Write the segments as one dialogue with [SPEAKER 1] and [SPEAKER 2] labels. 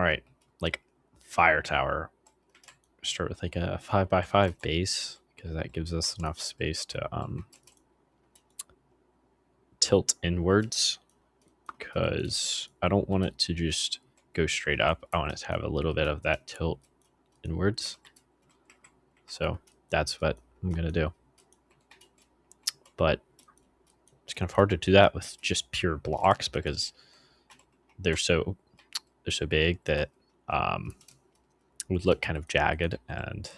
[SPEAKER 1] All right, like Firetower. Start with like a 5x5 base because that gives us enough space to tilt inwards, because I don't want it to just go straight up. I want it to have a little bit of that tilt inwards. So that's what I'm going to do. But it's kind of hard to do that with just pure blocks because they're so big that it would look kind of jagged and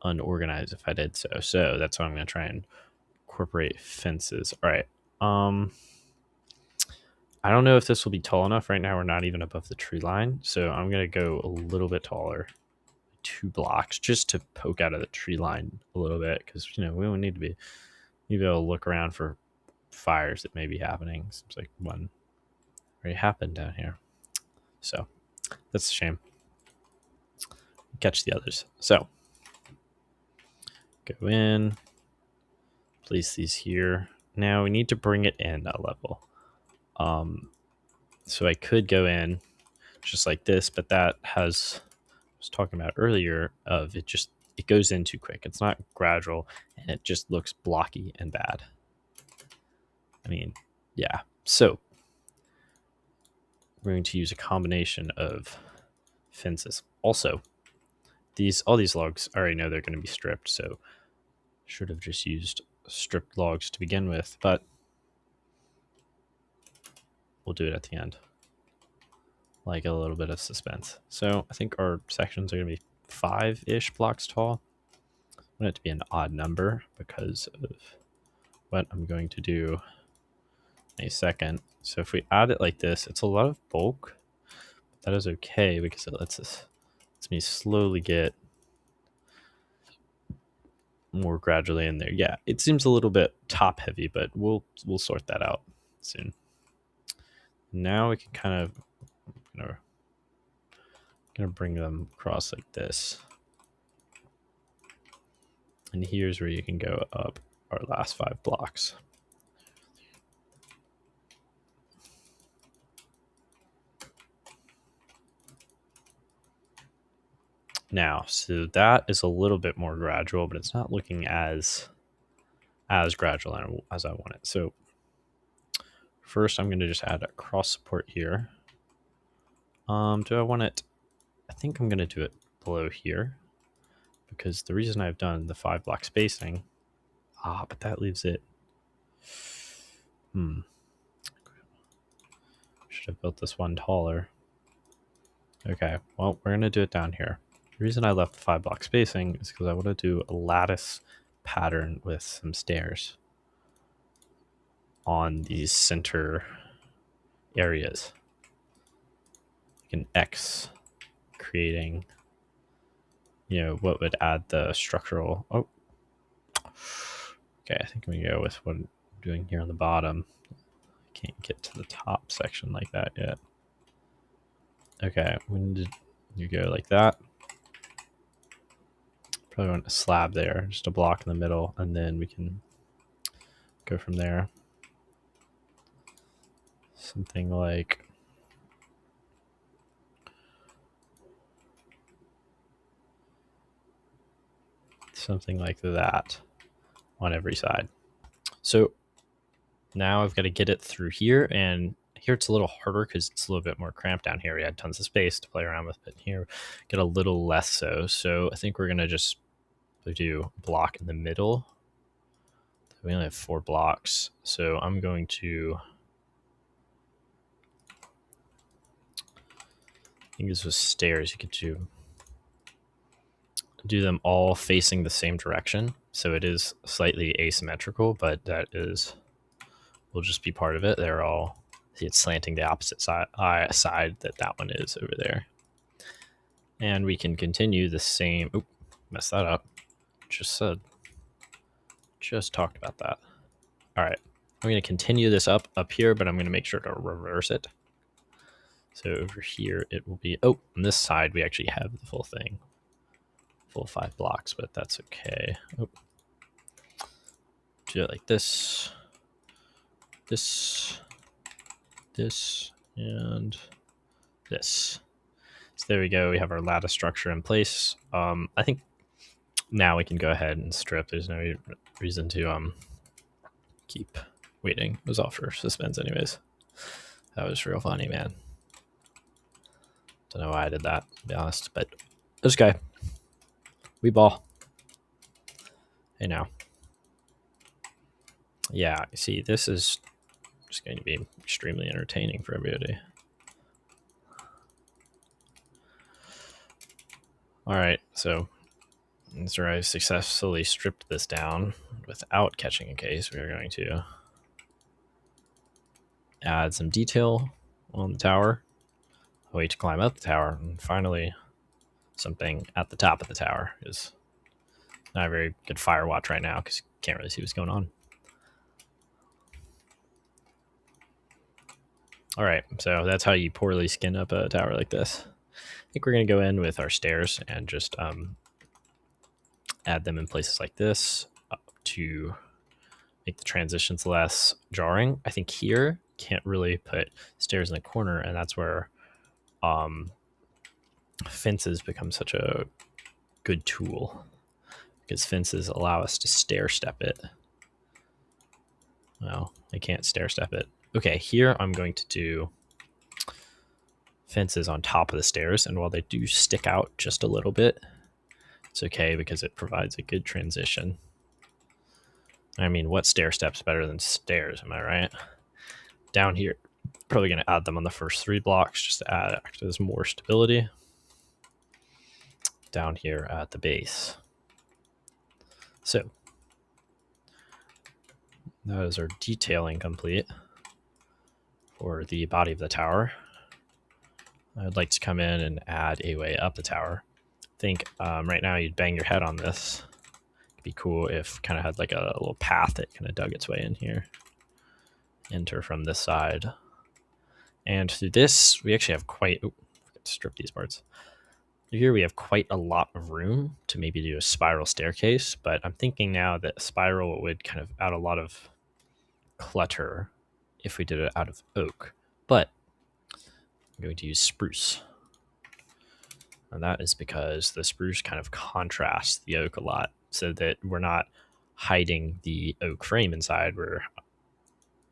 [SPEAKER 1] unorganized if I did so. So that's why I'm going to try and incorporate fences. All right. I don't know if this will be tall enough. Right now we're not even above the tree line, so I'm going to go a little bit taller, 2 blocks, just to poke out of the tree line a little bit, because we don't need to be able to look around for fires that may be happening. Seems like one already happened down here, so that's a shame. Catch the others. So go in, place these here. Now we need to bring it in a level. So I could go in just like this, but that has, I was talking about earlier, of it goes in too quick. It's not gradual, and it just looks blocky and bad. I mean, yeah. So we're going to use a combination of fences. Also, all these logs, I already know they're going to be stripped, so should have just used stripped logs to begin with, but we'll do it at the end. Like a little bit of suspense. So I think our sections are going to be 5-ish blocks tall. I want it to be an odd number because of what I'm going to do in a second. So if we add it like this, it's a lot of bulk. That is okay because it lets me slowly get more gradually in there. Yeah, it seems a little bit top heavy, but we'll sort that out soon. Now we can kind of gonna bring them across like this. And here's where you can go up our last 5 blocks. Now, so that is a little bit more gradual, but it's not looking as gradual as I want it. So first I'm going to just add a cross support here. Do I want it? I think I'm going to do it below here, because the reason I've done the 5 block spacing, but that leaves it. Should have built this one taller. Okay, well, we're going to do it down here. The reason I left the 5 block spacing is because I want to do a lattice pattern with some stairs on these center areas. Like an X, creating, what would add the structural. Oh, okay. I think I'm gonna go with what I'm doing here on the bottom. I can't get to the top section like that yet. Okay, when did you go like that? Probably want a slab there, just a block in the middle, and then we can go from there. Something like that on every side. So now I've got to get it through here, and here it's a little harder because it's a little bit more cramped down here. We had tons of space to play around with, but here get a little less so. So I think we're going to just do block in the middle. We only have 4 blocks, so I'm going to, I think this was stairs. You could do them all facing the same direction, so it is slightly asymmetrical, but that will just be part of it. They're all, see, it's slanting the opposite side that one is over there. And we can continue the same. Oop, messed that up. Just talked about that. All right, I'm going to continue this up here, but I'm going to make sure to reverse it. So over here it will be, on this side we actually have the full thing, full 5 blocks, but that's okay. Do it like this, and this. So there we go. We have our lattice structure in place. I think now we can go ahead and strip. There's no reason to keep waiting. It was all for suspense anyways. That was real funny, man. Don't know why I did that, to be honest, but this guy, we ball. Hey now. Yeah, see, this is just going to be extremely entertaining for everybody. All right, so after I successfully stripped this down without catching a case, we are going to add some detail on the tower, a way to climb up the tower, and finally something at the top of the tower is not a very good fire watch right now because you can't really see what's going on. All right, so that's how you poorly skin up a tower like this. I think we're going to go in with our stairs and just add them in places like this to make the transitions less jarring. I think here can't really put stairs in the corner, and that's where fences become such a good tool, because fences allow us to stair step it. Well, I can't stair step it. Okay, here I'm going to do fences on top of the stairs, and while they do stick out just a little bit, it's okay because it provides a good transition. I mean, what stair steps better than stairs, am I right? Down here, probably going to add them on the first 3 blocks just to act as more stability. Down here at the base. So that is our detailing complete for the body of the tower. I'd like to come in and add a way up the tower. I think right now you'd bang your head on this. It'd be cool if kind of had like a little path that kind of dug its way in here. Enter from this side. And through this, we actually have quite... Oh, forgot to strip these parts. Here we have quite a lot of room to maybe do a spiral staircase, but I'm thinking now that spiral would kind of add a lot of clutter if we did it out of oak. But I'm going to use spruce. And that is because the spruce kind of contrasts the oak a lot, so that we're not hiding the oak frame inside, we're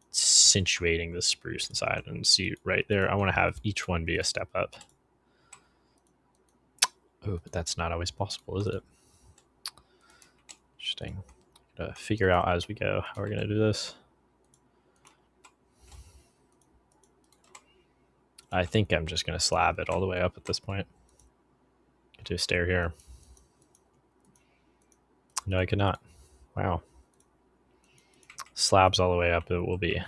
[SPEAKER 1] accentuating the spruce inside. And see right there, I want to have each one be a step up. Oh, but that's not always possible, is it? Interesting. Gotta figure out as we go how we're gonna do this. I think I'm just gonna slab it all the way up at this point. Get to a stair here. No, I could not. Wow. Slabs all the way up it will be.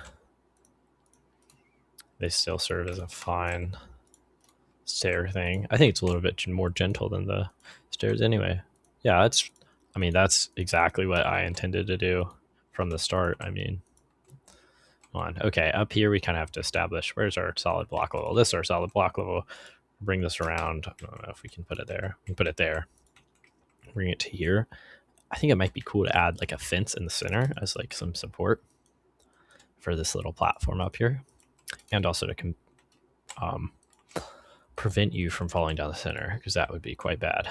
[SPEAKER 1] They still serve as a fine stair thing. I think it's a little bit more gentle than the stairs anyway. Yeah, I mean, that's exactly what I intended to do from the start. I mean, on. Okay, up here we kind of have to establish where's our solid block level. This is our solid block level. Bring this around. I don't know if we can put it there. We can put it there. Bring it to here. I think it might be cool to add like a fence in the center as like some support for this little platform up here, and also to prevent you from falling down the center, because that would be quite bad.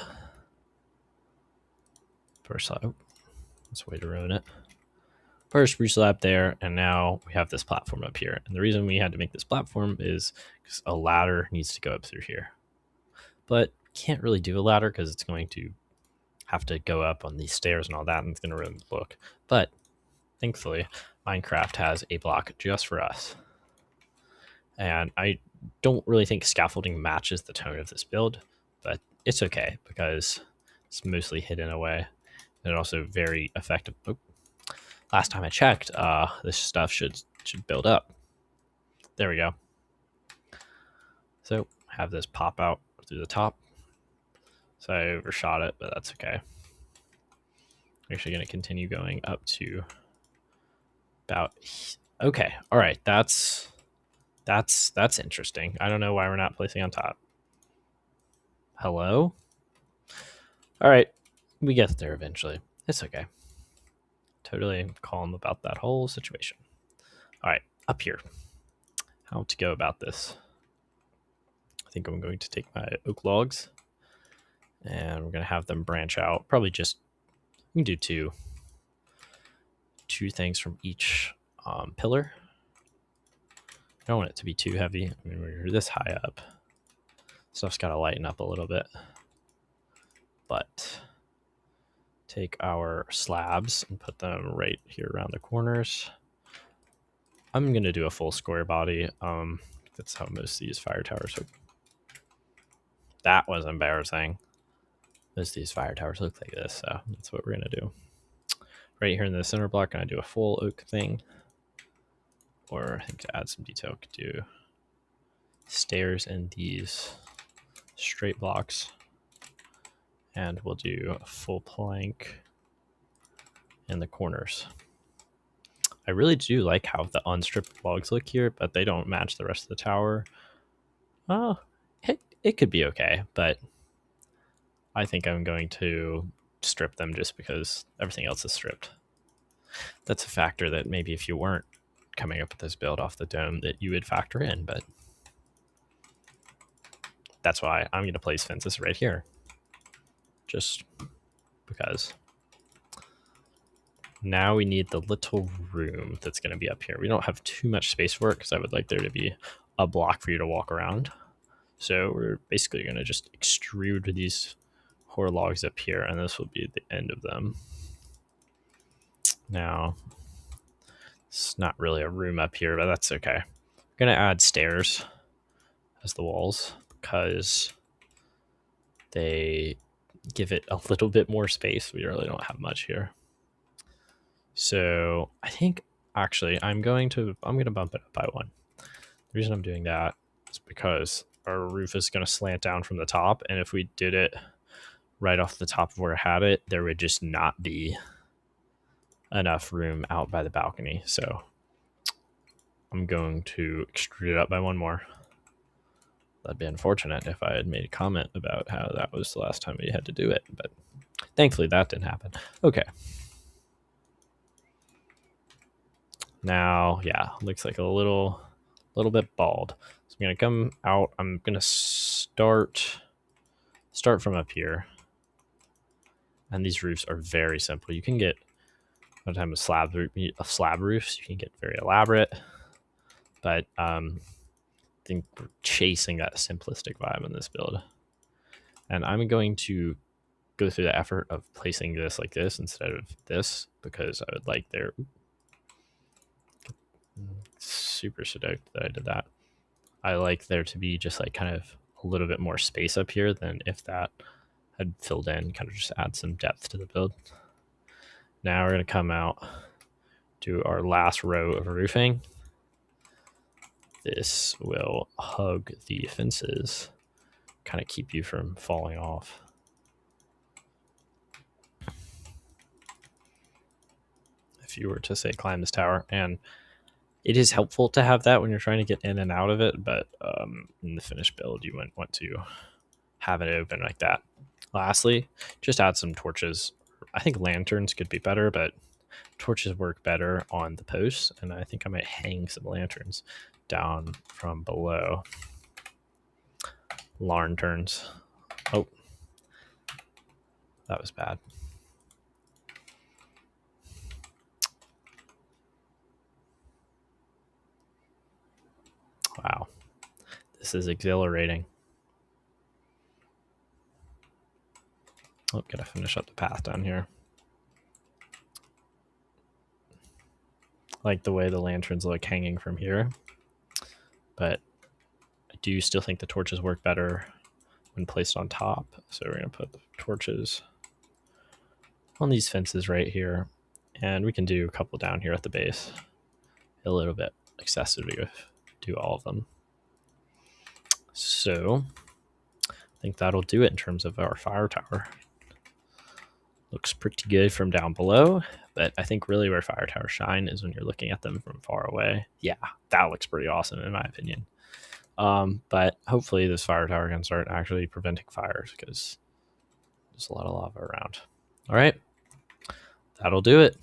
[SPEAKER 1] First, oh, that's a way to ruin it. First spruce slab there, and now we have this platform up here. And the reason we had to make this platform is because a ladder needs to go up through here. But can't really do a ladder because it's going to have to go up on these stairs and all that, and it's going to ruin the look. But thankfully, Minecraft has a block just for us. And I don't really think scaffolding matches the tone of this build, but it's okay because it's mostly hidden away. And also very effective. Oh, last time I checked, this stuff should build up. There we go. So have this pop out through the top. So I overshot it, but that's okay. I'm actually going to continue going up to about... Okay, all right, that's interesting. I don't know why we're not placing on top. Hello? All right, we get there eventually. It's okay. Totally calm about that whole situation. All right, up here. How to go about this? think I'm going to take my oak logs and we're going to have them branch out. Probably just, we can do two things from each pillar. I don't want it to be too heavy. I mean, we're this high up. Stuff's got to lighten up a little bit. But take our slabs and put them right here around the corners. I'm going to do a full square body. That's how most of these fire towers look. That was embarrassing. Most of these fire towers look like this, so that's what we're going to do. Right here in the center block, I do a full oak thing. Or I think to add some detail, I could do stairs in these straight blocks. And we'll do a full plank in the corners. I really do like how the unstripped logs look here, but they don't match the rest of the tower. Oh, it could be okay, but I think I'm going to strip them just because everything else is stripped. That's a factor that maybe if you weren't coming up with this build off the dome that you would factor in, but that's why I'm going to place fences right here. Just because. Now we need the little room that's going to be up here. We don't have too much space for it because I would like there to be a block for you to walk around. So we're basically going to just extrude these core logs up here, and this will be the end of them. Now, it's not really a room up here, but that's okay. I'm going to add stairs as the walls because they give it a little bit more space. We really don't have much here. So I think actually I'm going to bump it up by one. The reason I'm doing that is because our roof is going to slant down from the top, and if we did it right off the top of where I had it, there would just not be enough room out by the balcony. So I'm going to extrude it up by one more. That'd be unfortunate if I had made a comment about how that was the last time we had to do it, but thankfully that didn't happen. Okay. Now, yeah, looks like a little bit bald. So I'm gonna come out. I'm gonna start from up here. And these roofs are very simple. You can get by the time of slab roofs, you can get very elaborate. But I think we're chasing that simplistic vibe in this build. And I'm going to go through the effort of placing this like this instead of this because I would like their super stoked that I did that. I like there to be just like kind of a little bit more space up here than if that had filled in, kind of just add some depth to the build. Now we're going to come out, do our last row of roofing. This will hug the fences, kind of keep you from falling off. If you were to say climb this tower, and it is helpful to have that when you're trying to get in and out of it, but in the finished build, you wouldn't want to have it open like that. Lastly, just add some torches. I think lanterns could be better, but torches work better on the posts, and I think I might hang some lanterns down from below. Lanterns. Oh, that was bad. Wow, this is exhilarating. Oh, gotta finish up the path down here. Like the way the lanterns look hanging from here, but I do still think the torches work better when placed on top. So we're gonna put the torches on these fences right here, and we can do a couple down here at the base. A little bit excessive to do all of them. So I think that'll do it in terms of our fire tower. Looks pretty good from down below, but I think really where fire towers shine is when you're looking at them from far away. Yeah, that looks pretty awesome in my opinion. But hopefully this fire tower can start actually preventing fires because there's a lot of lava around. All right, that'll do it.